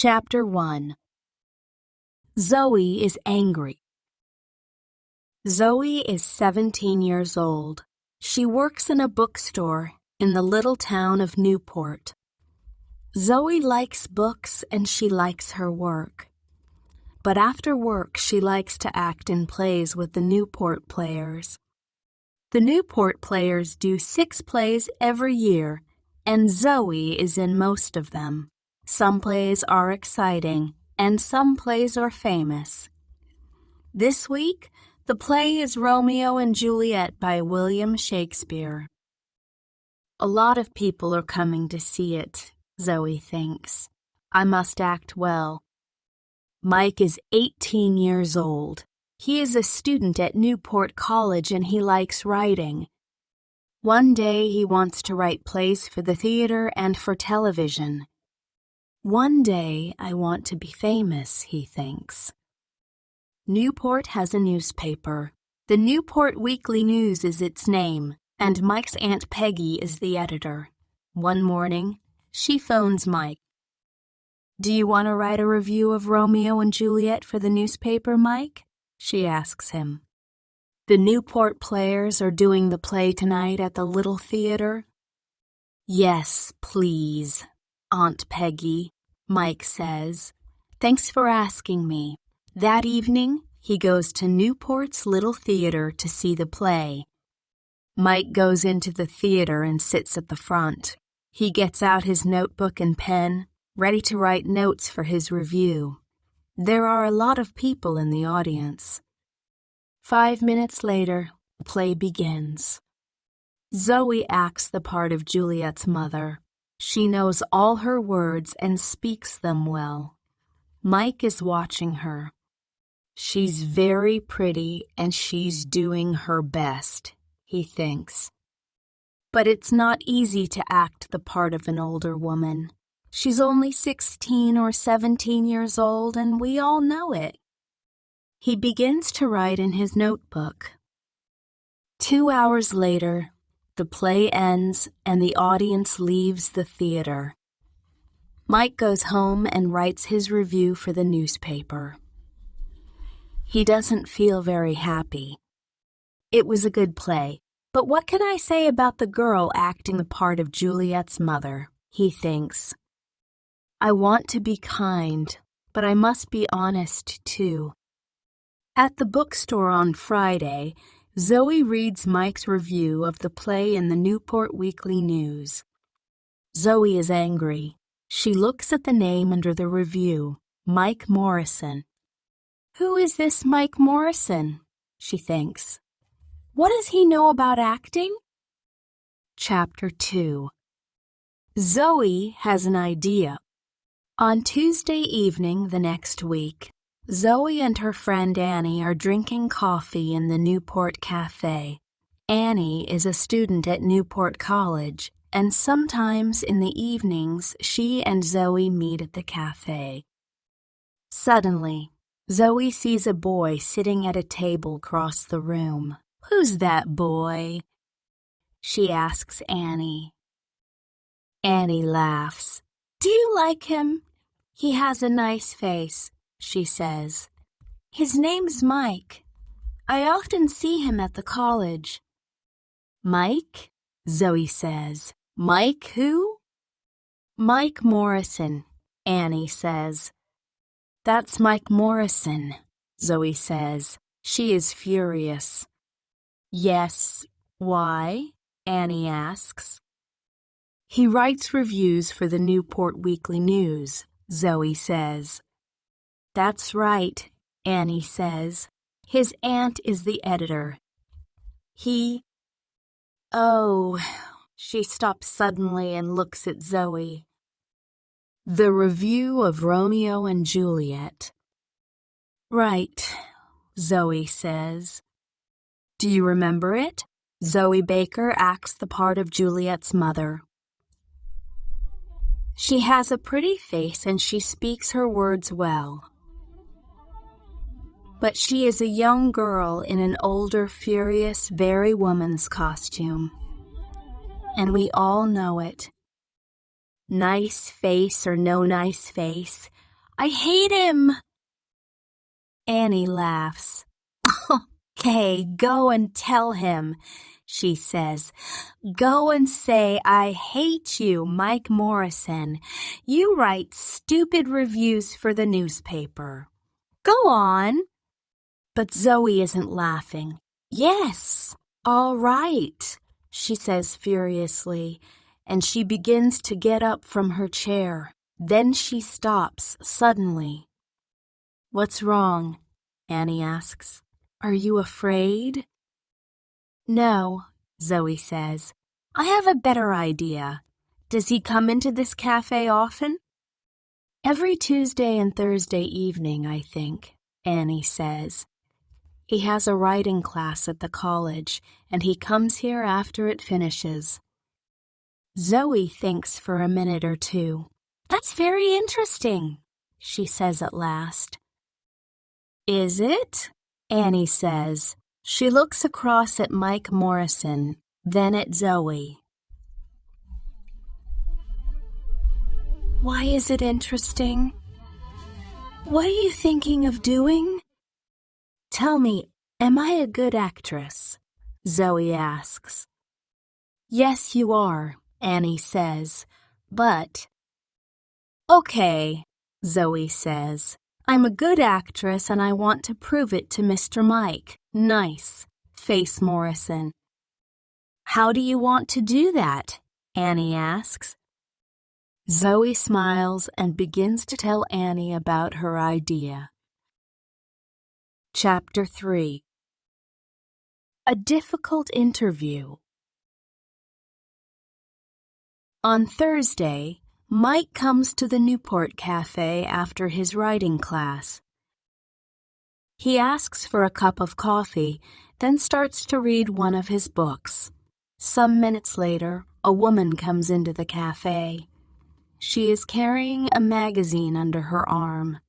Chapter 1. Zoe is angry. Zoe is 17 years old. She works in a bookstore in the little town of Newport. Zoe likes books and she likes her work. But after work, she likes to act in plays with the Newport Players. The Newport Players do 6 plays every year, and Zoe is in most of them. Some plays are exciting, and some plays are famous. This week, the play is Romeo and Juliet by William Shakespeare. A lot of people are coming to see it, Zoe thinks. I must act well. Mike is 18 years old. He is a student at Newport College and he likes writing. One day he wants to write plays for the theater and for television. One day I want to be famous, he thinks. Newport has a newspaper. The Newport Weekly News is its name, and Mike's Aunt Peggy is the editor. One morning, she phones Mike. "Do you want to write a review of Romeo and Juliet for the newspaper, Mike?" she asks him. "The Newport Players are doing the play tonight at the little theater." "Yes, please, Aunt Peggy," Mike says. "Thanks for asking me." That evening, he goes to Newport's little theater to see the play. Mike goes into the theater and sits at the front. He gets out his notebook and pen, ready to write notes for his review. There are a lot of people in the audience. 5 minutes later, the play begins. Zoe acts the part of Juliet's mother. She knows all her words and speaks them well. Mike is watching her. She's very pretty and she's doing her best, he thinks. But it's not easy to act the part of an older woman. She's only 16 or 17 years old and we all know it. He begins to write in his notebook. 2 hours later, the play ends and the audience leaves the theater. Mike goes home and writes his review for the newspaper. He doesn't feel very happy. It was a good play, but what can I say about the girl acting the part of Juliet's mother, he thinks. I want to be kind, but I must be honest too. At the bookstore on Friday, Zoe reads Mike's review of the play in the Newport Weekly News. Zoe is angry. She looks at the name under the review, Mike Morrison. Who is this Mike Morrison? She thinks. What does he know about acting? Chapter 2. Zoe has an idea. On Tuesday evening the next week, Zoe and her friend Annie are drinking coffee in the Newport Cafe. Annie is a student at Newport College, and sometimes in the evenings she and Zoe meet at the cafe. Suddenly, Zoe sees a boy sitting at a table across the room. Who's that boy? She asks Annie. Annie laughs. Do you like him? He has a nice face, she says. His name's Mike. I often see him at the college. Mike? Zoe says. Mike who? Mike Morrison, Annie says. That's Mike Morrison, Zoe says. She is furious. Yes, why? Annie asks. He writes reviews for the Newport Weekly News, Zoe says. That's right, Annie says. His aunt is the editor. Oh, she stops suddenly and looks at Zoe. The review of Romeo and Juliet. Right, Zoe says. Do you remember it? Zoe Baker acts the part of Juliet's mother. She has a pretty face and she speaks her words well. But she is a young girl in an older, furious, very woman's costume. And we all know it. Nice face or no nice face, I hate him. Annie laughs. Okay, go and tell him, she says. Go and say, I hate you, Mike Morrison. You write stupid reviews for the newspaper. Go on. But Zoe isn't laughing. Yes, all right, she says furiously, and she begins to get up from her chair. Then she stops suddenly. What's wrong? Annie asks. Are you afraid? No, Zoe says. I have a better idea. Does he come into this cafe often? Every Tuesday and Thursday evening, I think, Annie says. He has a writing class at the college, and he comes here after it finishes. Zoe thinks for a minute or two. That's very interesting, she says at last. Is it? Annie says. She looks across at Mike Morrison, then at Zoe. Why is it interesting? What are you thinking of doing? Tell me, am I a good actress? Zoe asks. Yes, you are, Annie says, but... Okay, Zoe says. I'm a good actress and I want to prove it to Mr. Mike. Nice, Face Morrison. How do you want to do that? Annie asks. Zoe smiles and begins to tell Annie about her idea. Chapter 3. A difficult interview. On Thursday, Mike comes to the Newport Cafe after his writing class. He asks for a cup of coffee, then starts to read one of his books. Some minutes later, a woman comes into the cafe. She is carrying a magazine under her arm.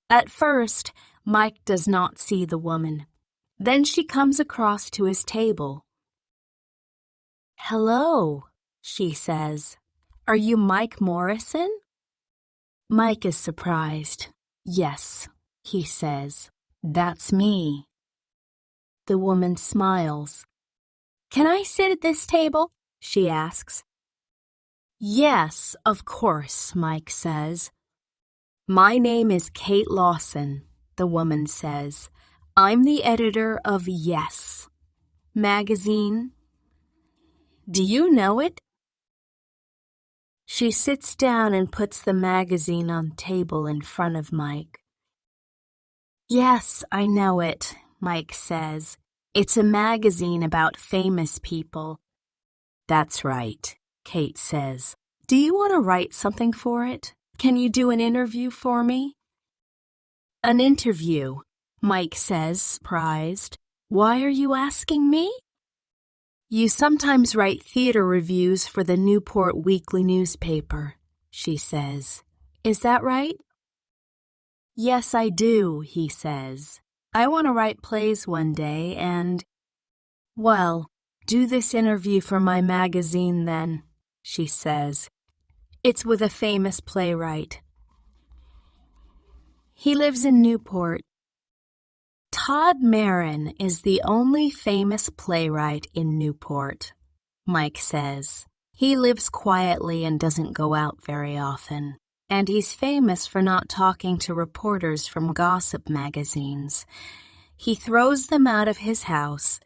At first, Mike does not see the woman. Then she comes across to his table. Hello, she says. Are you Mike Morrison? Mike is surprised. Yes, he says. That's me. The woman smiles. Can I sit at this table? She asks. Yes, of course, Mike says. My name is Kate Lawson, the woman says. I'm the editor of Yes magazine. Do you know it? She sits down and puts the magazine on the table in front of Mike. Yes, I know it, Mike says. It's a magazine about famous people. That's right, Kate says. Do you want to write something for it? Can you do an interview for me? An interview, Mike says, surprised. Why are you asking me? You sometimes write theater reviews for the Newport Weekly newspaper, she says. Is that right? Yes, I do, he says. I want to write plays one day and... Well, do this interview for my magazine then, she says. It's with a famous playwright. He lives in Newport. Todd Marin is the only famous playwright in Newport, Mike says. He lives quietly and doesn't go out very often. And he's famous for not talking to reporters from gossip magazines. He throws them out of his house.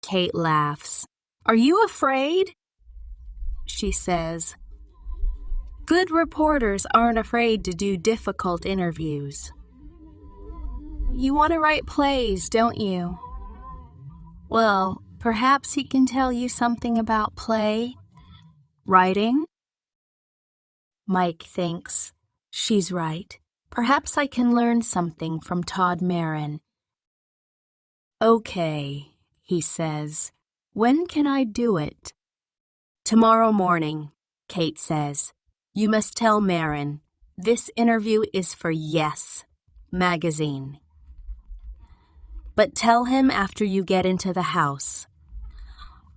Kate laughs. Are you afraid? She says. Good reporters aren't afraid to do difficult interviews. You want to write plays, don't you? Well, perhaps he can tell you something about play. Writing? Mike thinks. She's right. Perhaps I can learn something from Todd Marin. Okay, he says. When can I do it? Tomorrow morning, Kate says. You must tell Marin. This interview is for Yes magazine. But tell him after you get into the house.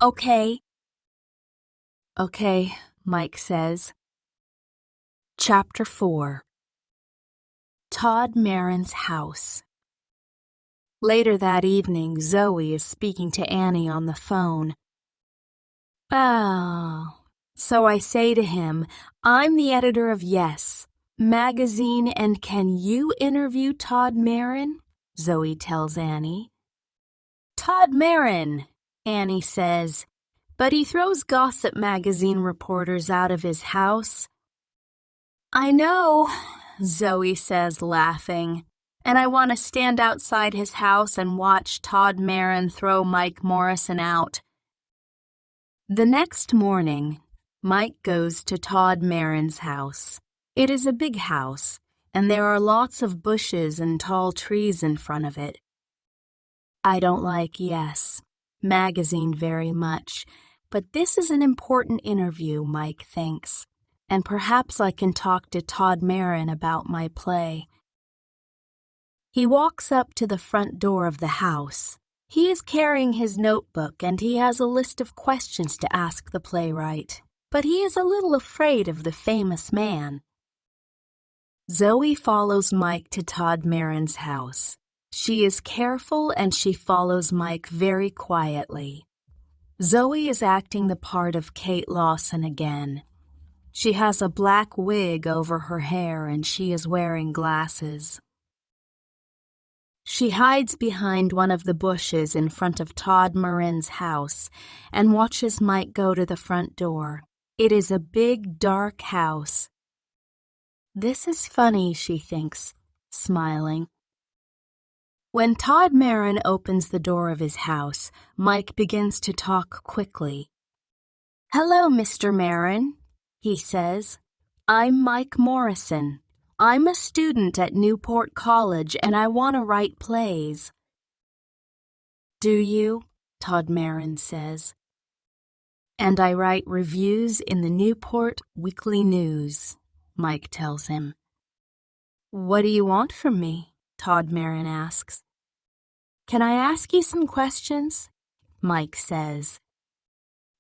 Okay. Okay, Mike says. Chapter 4. Todd Marin's House. Later that evening, Zoe is speaking to Annie on the phone. So I say to him, I'm the editor of Yes magazine, and can you interview Todd Marin? Zoe tells Annie. Todd Marin, Annie says, but he throws Gossip magazine reporters out of his house. I know, Zoe says, laughing, and I want to stand outside his house and watch Todd Marin throw Mike Morrison out. The next morning, Mike goes to Todd Marin's house. It is a big house, and there are lots of bushes and tall trees in front of it. I don't like Yes magazine very much, but this is an important interview, Mike thinks, and perhaps I can talk to Todd Marin about my play. He walks up to the front door of the house. He is carrying his notebook and he has a list of questions to ask the playwright, but he is a little afraid of the famous man. Zoe follows Mike to Todd Marin's house. She is careful and she follows Mike very quietly. Zoe is acting the part of Kate Lawson again. She has a black wig over her hair and she is wearing glasses. She hides behind one of the bushes in front of Todd Marin's house and watches Mike go to the front door. It is a big, dark house. This is funny, she thinks, smiling. When Todd Marin opens the door of his house, Mike begins to talk quickly. Hello, Mr. Marin, he says. I'm Mike Morrison. I'm a student at Newport College and I want to write plays. Do you? Todd Marin says. And I write reviews in the Newport Weekly News, Mike tells him. What do you want from me? Todd Marin asks. Can I ask you some questions? Mike says.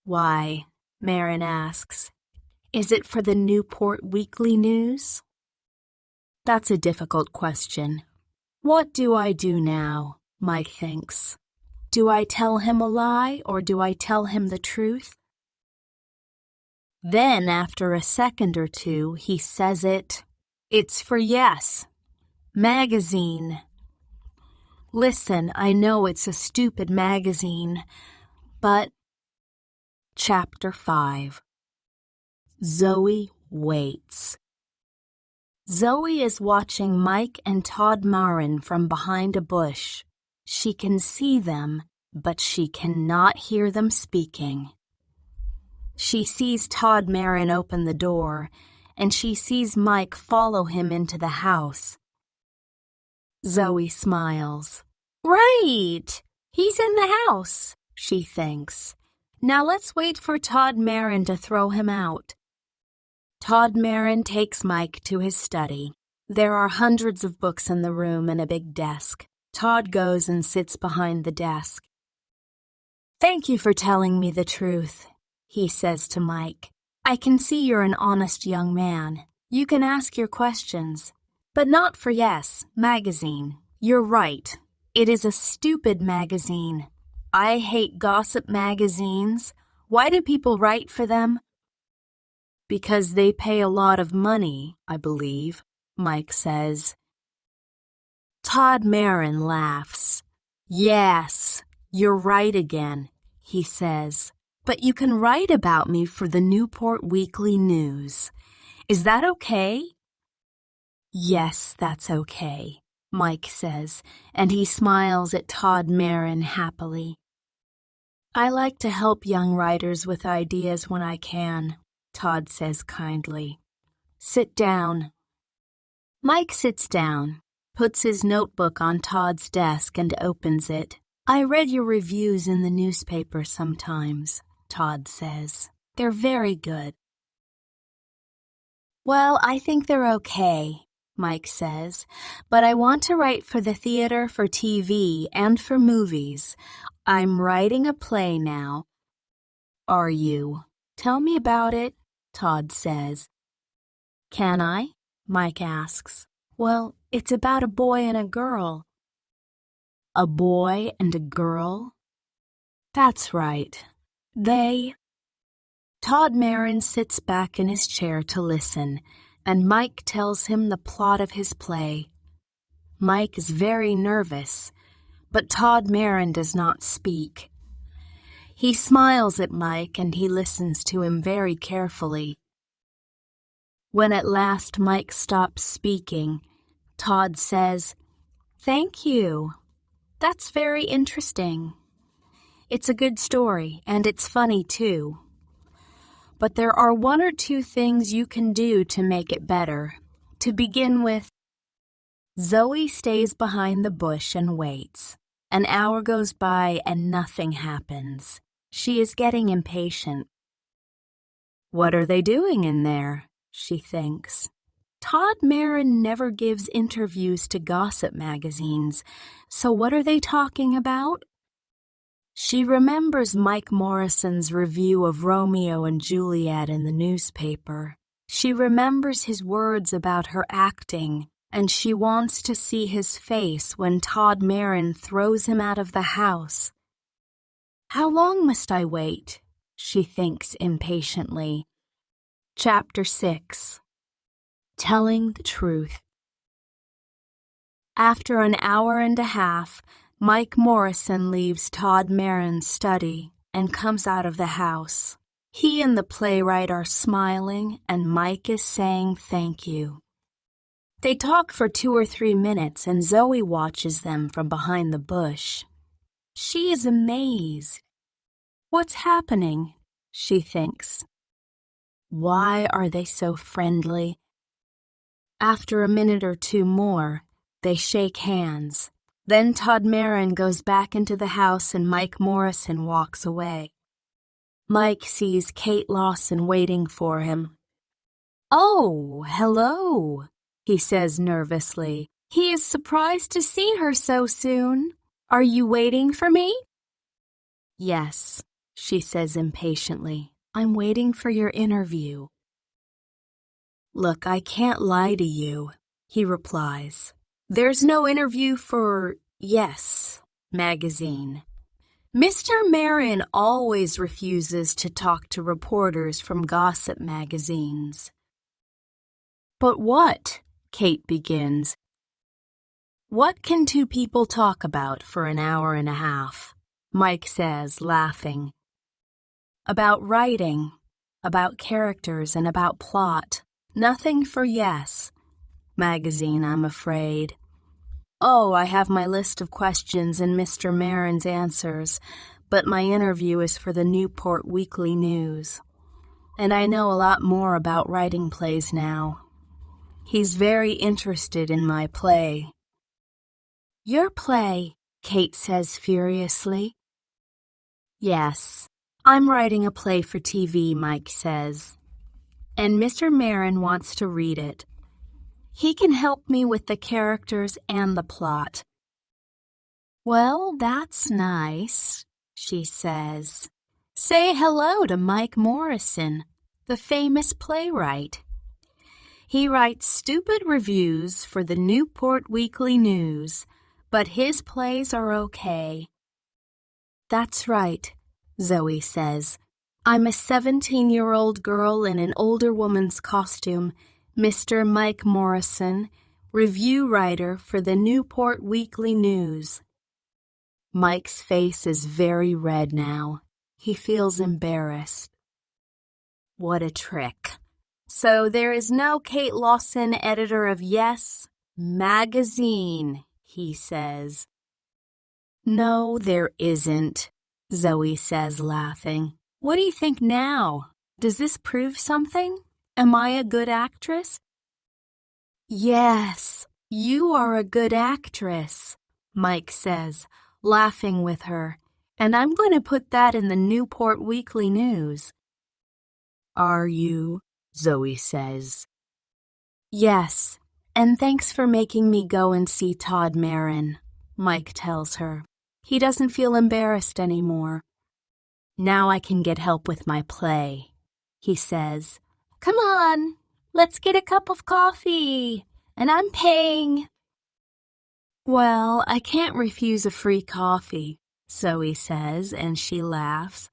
Why? Marin asks. Is it for the Newport Weekly News? That's a difficult question. What do I do now? Mike thinks. Do I tell him a lie or do I tell him the truth? Then, after a second or two, he says it. It's for Yes magazine. Listen, I know it's a stupid magazine, but... Chapter 5. Zoe waits. Zoe is watching Mike and Todd Marin from behind a bush. She can see them, but she cannot hear them speaking. She sees Todd Marin open the door, and she sees Mike follow him into the house. Zoe smiles. Right! He's in the house, she thinks. Now let's wait for Todd Marin to throw him out. Todd Marin takes Mike to his study. There are hundreds of books in the room and a big desk. Todd goes and sits behind the desk. Thank you for telling me the truth, he says to Mike. I can see you're an honest young man. You can ask your questions. But not for Yes magazine. You're right. It is a stupid magazine. I hate gossip magazines. Why do people write for them? Because they pay a lot of money, I believe, Mike says. Todd Marin laughs. Yes, you're right again, he says. But you can write about me for the Newport Weekly News. Is that okay? Yes, that's okay, Mike says, and he smiles at Todd Marin happily. I like to help young writers with ideas when I can, Todd says kindly. Sit down. Mike sits down, puts his notebook on Todd's desk and opens it. I read your reviews in the newspaper sometimes, Todd says. They're very good. Well, I think they're okay, Mike says, but I want to write for the theater, for TV, and for movies. I'm writing a play now. Are you? Tell me about it, Todd says. Can I? Mike asks. Well, it's about a boy and a girl. A boy and a girl? That's right. Todd Marin sits back in his chair to listen, and Mike tells him the plot of his play. Mike is very nervous, but Todd Marin does not speak. He smiles at Mike and he listens to him very carefully. When at last Mike stops speaking, Todd says, "Thank you. That's very interesting. It's a good story, and it's funny too. But there are one or two things you can do to make it better. To begin with, Zoe stays behind the bush and waits. An hour goes by and nothing happens. She is getting impatient. What are they doing in there? She thinks. Todd Marin never gives interviews to gossip magazines, so what are they talking about? She remembers Mike Morrison's review of Romeo and Juliet in the newspaper. She remembers his words about her acting, and she wants to see his face when Todd Marin throws him out of the house. How long must I wait? She thinks impatiently. Chapter 6. Telling the Truth. After an hour and a half, Mike Morrison leaves Todd Marin's study and comes out of the house. He and the playwright are smiling, and Mike is saying thank you. They talk for 2 or 3 minutes, and Zoe watches them from behind the bush. She is amazed. What's happening? She thinks. Why are they so friendly? After a minute or two more, they shake hands. Then Todd Marin goes back into the house and Mike Morrison walks away. Mike sees Kate Lawson waiting for him. "Oh, hello," he says nervously. He is surprised to see her so soon. "Are you waiting for me?" "Yes," she says impatiently. "I'm waiting for your interview." "Look, I can't lie to you," he replies. "There's no interview for Yes magazine. Mr. Marin always refuses to talk to reporters from gossip magazines." "But what?" Kate begins. "What can two people talk about for an hour and a half?" Mike says, laughing. "About writing, about characters, and about plot. Nothing for Yes magazine, I'm afraid. Oh, I have my list of questions and Mr. Marin's answers, but my interview is for the Newport Weekly News. And I know a lot more about writing plays now. He's very interested in my play." "Your play?" Kate says furiously. "Yes, I'm writing a play for TV," Mike says. "And Mr. Marin wants to read it. He can help me with the characters and the plot." "Well, that's nice," she says. "Say hello to Mike Morrison, the famous playwright. He writes stupid reviews for the Newport Weekly News, but his plays are okay." "That's right," Zoe says. "I'm a 17-year-old girl in an older woman's costume, Mr. Mike Morrison, review writer for the Newport Weekly News." Mike's face is very red now. He feels embarrassed. What a trick. "So there is no Kate Lawson, editor of Yes magazine," he says. "No, there isn't," Zoe says, laughing. "What do you think now? Does this prove something? Am I a good actress?" "Yes, you are a good actress," Mike says, laughing with her. "And I'm going to put that in the Newport Weekly News." "Are you?" Zoe says. "Yes, and thanks for making me go and see Todd Marin," Mike tells her. He doesn't feel embarrassed anymore. "Now I can get help with my play," he says. "Come on, Let's get a cup of coffee, and I'm paying. Well, I can't refuse a free coffee, Zoe says, and she laughs.